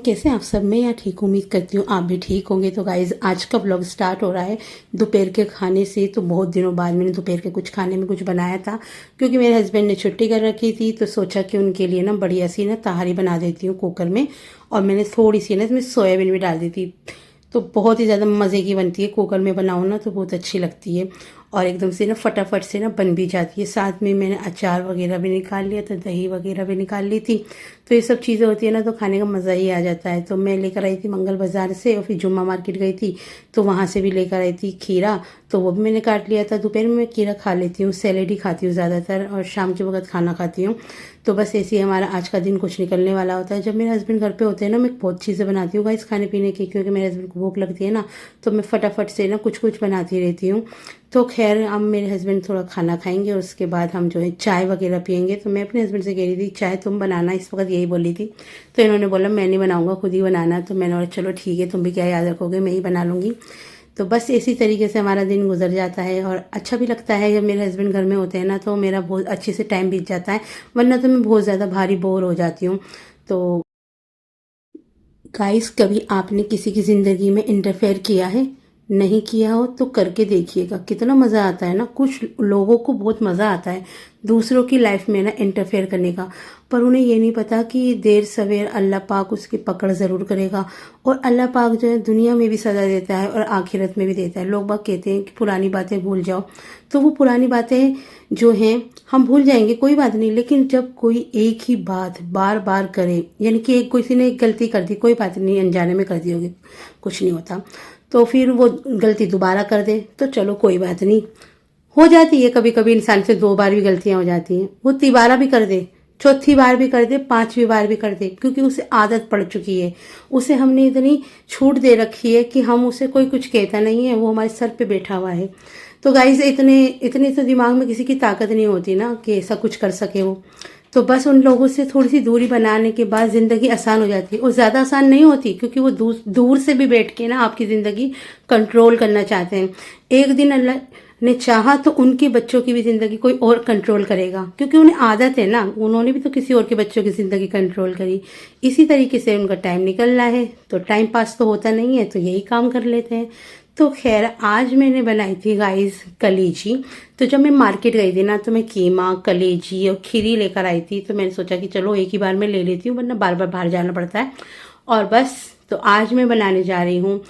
कैसे हैं आप सब। मैं यहाँ ठीक उम्मीद करती हूँ आप भी ठीक होंगे। तो गाइज़ आज का व्लॉग स्टार्ट हो रहा है दोपहर के खाने से। तो बहुत दिनों बाद मैंने दोपहर के कुछ खाने में कुछ बनाया था, क्योंकि मेरे हस्बैंड ने छुट्टी कर रखी थी। तो सोचा कि उनके लिए ना बढ़िया सी ना तहारी बना देती हूँ कुकर में। और मैंने थोड़ी सी ना इसमें सोयाबीन भी डाल दी थी। तो बहुत ही ज़्यादा मज़े की बनती है, कुकर में बनाओ ना तो बहुत अच्छी लगती है और एकदम से ना फटाफट से ना बन भी जाती है। साथ में मैंने अचार वगैरह भी निकाल लिया था, दही वगैरह भी निकाल ली थी। तो ये सब चीज़ें होती है ना तो खाने का मज़ा ही आ जाता है। तो मैं लेकर आई थी मंगल बाज़ार से और फिर जुम्मा मार्केट गई थी तो वहाँ से भी लेकर आई थी खीरा। तो वो भी मैंने काट लिया था। दोपहर में मैं खीरा खा लेती हूँ, सैलेड ही खाती हूँ ज़्यादातर और शाम के वक्त खाना खाती हूँ। तो बस ऐसे ही हमारा आज का दिन कुछ निकलने वाला होता है। जब मेरे हस्बैंड घर पे होते हैं ना मैं बहुत चीज़ें बनाती हूँ गाइस खाने पीने की, क्योंकि मेरे हस्बैंड को भूख लगती है ना तो मैं फटाफट से ना कुछ कुछ बनाती रहती हूँ। तो खैर अब मेरे हस्बैंड थोड़ा खाना खाएंगे और उसके बाद हम जो है चाय वगैरह पियेंगे। तो मैं अपने हस्बैंड से कह रही थी चाय तुम बनाना, इस वक्त यही बोली थी। तो इन्होंने बोला मैं नहीं बनाऊंगा, खुद ही बनाना। तो मैंने बोला चलो ठीक है, तुम भी क्या याद रखोगे, मैं ही बना लूँगी। तो बस इसी तरीके से हमारा दिन गुजर जाता है और अच्छा भी लगता है जब मेरे हस्बैंड घर में होते हैं ना तो मेरा बहुत अच्छे से टाइम बीत जाता है। वरना तो मैं बहुत ज़्यादा भारी बोर हो जाती हूँ। तो गाइस कभी आपने किसी की ज़िंदगी में इंटरफेयर किया है? नहीं किया हो तो करके देखिएगा, कितना मज़ा आता है ना। कुछ लोगों को बहुत मज़ा आता है दूसरों की लाइफ में ना इंटरफेयर करने का, पर उन्हें ये नहीं पता कि देर सवेर अल्लाह पाक उसकी पकड़ ज़रूर करेगा। और अल्लाह पाक जो है दुनिया में भी सज़ा देता है और आखिरत में भी देता है। लोग बाग कहते हैं कि पुरानी बातें भूल जाओ, तो वो पुरानी बातें जो हैं हम भूल जाएंगे, कोई बात नहीं। लेकिन जब कोई एक ही बात बार बार करे, यानी कि एक किसी ने एक गलती कर दी, कोई बात नहीं अनजाने में कर दी होगी, कुछ नहीं होता, तो फिर वो गलती दोबारा कर दे तो चलो कोई बात नहीं, हो जाती है। कभी कभी इंसान से 2 बार भी गलतियां हो जाती हैं, वो तिबारा भी कर दे, चौथी बार भी कर दे, 5वीं बार भी कर दे, क्योंकि उसे आदत पड़ चुकी है। उसे हमने इतनी छूट दे रखी है कि हम उसे कोई कुछ कहता नहीं है, वो हमारे सर पे बैठा हुआ है। तो गाइस इतने इतने तो दिमाग में किसी की ताकत नहीं होती ना कि ऐसा कुछ कर सके वो। तो बस उन लोगों से थोड़ी सी दूरी बनाने के बाद ज़िंदगी आसान हो जाती है। और ज़्यादा आसान नहीं होती, क्योंकि वो दूर दूर से भी बैठ के ना आपकी ज़िंदगी कंट्रोल करना चाहते हैं। एक दिन अल्लाह ने चाहा तो उनके बच्चों की भी ज़िंदगी कोई और कंट्रोल करेगा, क्योंकि उन्हें आदत है ना, उन्होंने भी तो किसी और के बच्चों की ज़िंदगी कंट्रोल करी। इसी तरीके से उनका टाइम निकल रहा है तो टाइम पास तो होता नहीं है, तो यही काम कर लेते हैं। तो खैर आज मैंने बनाई थी गाइस कलेजी। तो जब मैं मार्केट गई थी ना तो मैं कीमा, कलेजी और खीरी लेकर आई थी। तो मैंने सोचा कि चलो एक ही बार में ले लेती हूँ, वरना बार बार बाहर जाना पड़ता है। और बस तो आज मैं बनाने जा रही हूँ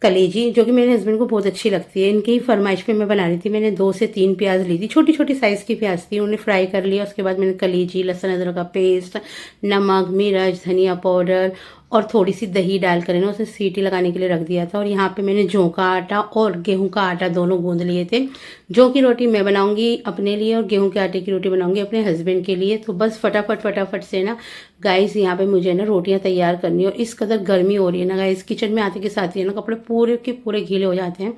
कलेजी, जो कि मेरे हस्बैंड को बहुत अच्छी लगती है। इनकी ही फरमाइश पे मैं बना रही थी। मैंने 2 से 3 प्याज ली थी, छोटी छोटी साइज़ की प्याज थी, उन्हें फ्राई कर लिया। उसके बाद मैंने कलेजी, लहसुन अदरक का पेस्ट, नमक, मिर्च, धनिया पाउडर और थोड़ी सी दही डालकर ना उसे सीटी लगाने के लिए रख दिया था। और यहाँ पे मैंने जौ का आटा और गेहूं का आटा दोनों गूंद लिए थे। जौ की रोटी मैं बनाऊंगी अपने लिए और गेहूं के आटे की रोटी बनाऊंगी अपने हस्बैंड के लिए। तो बस फटाफट फटाफट से ना गाइस यहाँ पे मुझे ना रोटियां तैयार करनी है। और इस कदर गर्मी हो रही है ना गाइस, किचन में आते के साथ ही है ना कपड़े पूरे के पूरे गीले हो जाते हैं।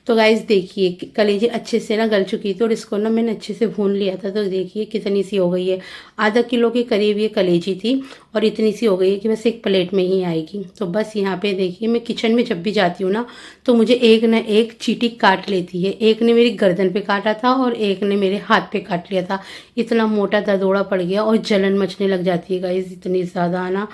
तो गाइस देखिए कलेजी अच्छे से ना गल चुकी थी और इसको ना मैंने अच्छे से भून लिया था। तो देखिए कितनी सी हो गई है, आधा किलो के करीब ये कलेजी थी और इतनी सी हो गई है कि बस एक प्लेट में ही आएगी। तो बस यहाँ पे देखिए मैं किचन में जब भी जाती हूँ ना तो मुझे एक न एक चींटी काट लेती है। एक ने मेरी गर्दन पे काटा था और एक ने मेरे हाथ पे काट लिया था। इतना मोटा दर्दोड़ा पड़ गया और जलन मचने लग जाती है गाइस इतनी ज़्यादा ना।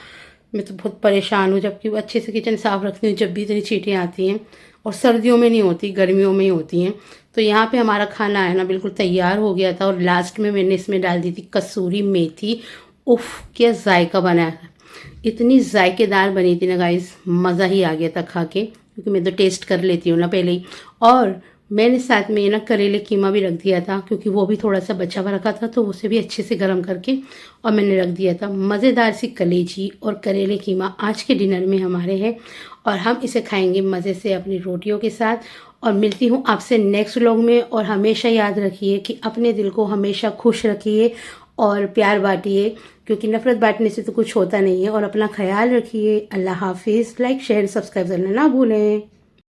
मैं तो बहुत परेशान हूँ, जबकि वो अच्छे से किचन साफ रखती हूँ जब भी इतनी चींटियाँ आती हैं। और सर्दियों में नहीं होती, गर्मियों में ही होती हैं। तो यहाँ पे हमारा खाना है ना बिल्कुल तैयार हो गया था और लास्ट में मैंने इसमें डाल दी थी कसूरी मेथी। उफ क्या जायका बना है, इतनी जायकेदार बनी थी ना गाइस, मज़ा ही आ गया था खा के, क्योंकि मैं तो टेस्ट कर लेती हूँ ना पहले ही। और मैंने साथ में ना करेले कीमा भी रख दिया था, क्योंकि वो भी थोड़ा सा बचा हुआ रखा था तो उसे भी अच्छे से गर्म करके और मैंने रख दिया था। मज़ेदार सी कलेजी और करेले कीमा आज के डिनर में हमारे हैं और हम इसे खाएंगे मज़े से अपनी रोटियों के साथ। और मिलती हूँ आपसे नेक्स्ट व्लॉग में। और हमेशा याद रखिए कि अपने दिल को हमेशा खुश रखिए और प्यार बांटिए, क्योंकि नफ़रत बांटने से तो कुछ होता नहीं है। और अपना ख्याल रखिए। अल्लाह हाफिज़। लाइक शेयर सब्सक्राइब करना ना भूलें।